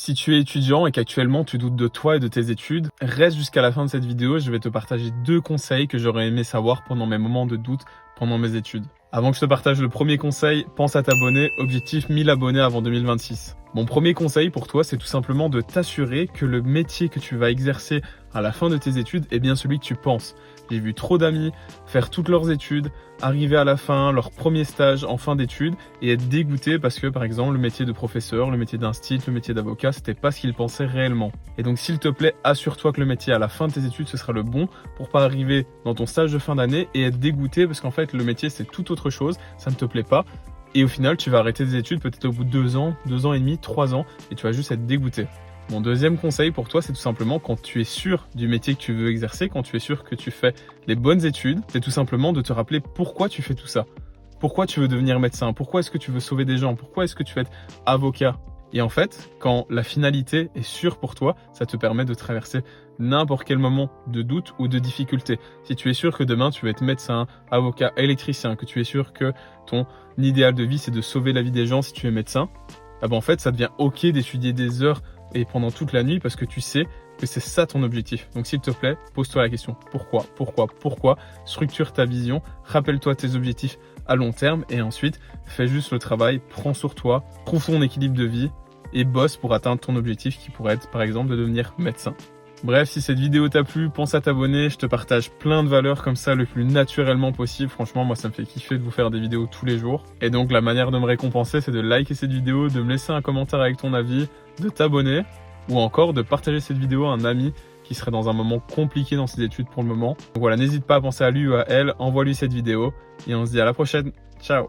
Si tu es étudiant et qu'actuellement tu doutes de toi et de tes études, reste jusqu'à la fin de cette vidéo, je vais te partager 2 conseils que j'aurais aimé savoir pendant mes moments de doute pendant mes études. Avant que je te partage le premier conseil, pense à t'abonner, objectif 1000 abonnés avant 2026. Mon premier conseil pour toi, c'est tout simplement de t'assurer que le métier que tu vas exercer à la fin de tes études est bien celui que tu penses. J'ai vu trop d'amis faire toutes leurs études, arriver à la fin, leur premier stage en fin d'études et être dégoûtés parce que par exemple le métier de professeur, le métier d'instit, le métier d'avocat, c'était pas ce qu'ils pensaient réellement. Et donc s'il te plaît, assure-toi que le métier à la fin de tes études ce sera le bon pour pas arriver dans ton stage de fin d'année et être dégoûté parce qu'en fait le métier c'est tout autre chose, ça ne te plaît pas. Et au final, tu vas arrêter tes études peut-être au bout de 2 ans, 2 ans et demi, 3 ans, et tu vas juste être dégoûté. Mon deuxième conseil pour toi, c'est tout simplement quand tu es sûr du métier que tu veux exercer, quand tu es sûr que tu fais les bonnes études, c'est tout simplement de te rappeler pourquoi tu fais tout ça. Pourquoi tu veux devenir médecin? Pourquoi est-ce que tu veux sauver des gens? Pourquoi est-ce que tu veux être avocat? Et en fait, quand la finalité est sûre pour toi, ça te permet de traverser n'importe quel moment de doute ou de difficulté. Si tu es sûr que demain tu vas être médecin, avocat, électricien, que tu es sûr que ton idéal de vie c'est de sauver la vie des gens si tu es médecin, ah ben en fait ça devient ok d'étudier des heures et pendant toute la nuit parce que tu sais que c'est ça ton objectif. Donc s'il te plaît, pose-toi la question. Pourquoi? Structure ta vision, rappelle-toi tes objectifs à long terme et ensuite fais juste le travail, prends sur toi, trouve ton équilibre de vie et bosse pour atteindre ton objectif qui pourrait être par exemple de devenir médecin. Bref, si cette vidéo t'a plu, pense à t'abonner, je te partage plein de valeurs comme ça le plus naturellement possible. Franchement, moi ça me fait kiffer de vous faire des vidéos tous les jours. Et donc la manière de me récompenser, c'est de liker cette vidéo, de me laisser un commentaire avec ton avis, de t'abonner ou encore de partager cette vidéo à un ami qui serait dans un moment compliqué dans ses études pour le moment. Donc voilà, n'hésite pas à penser à lui ou à elle, envoie-lui cette vidéo et on se dit à la prochaine. Ciao!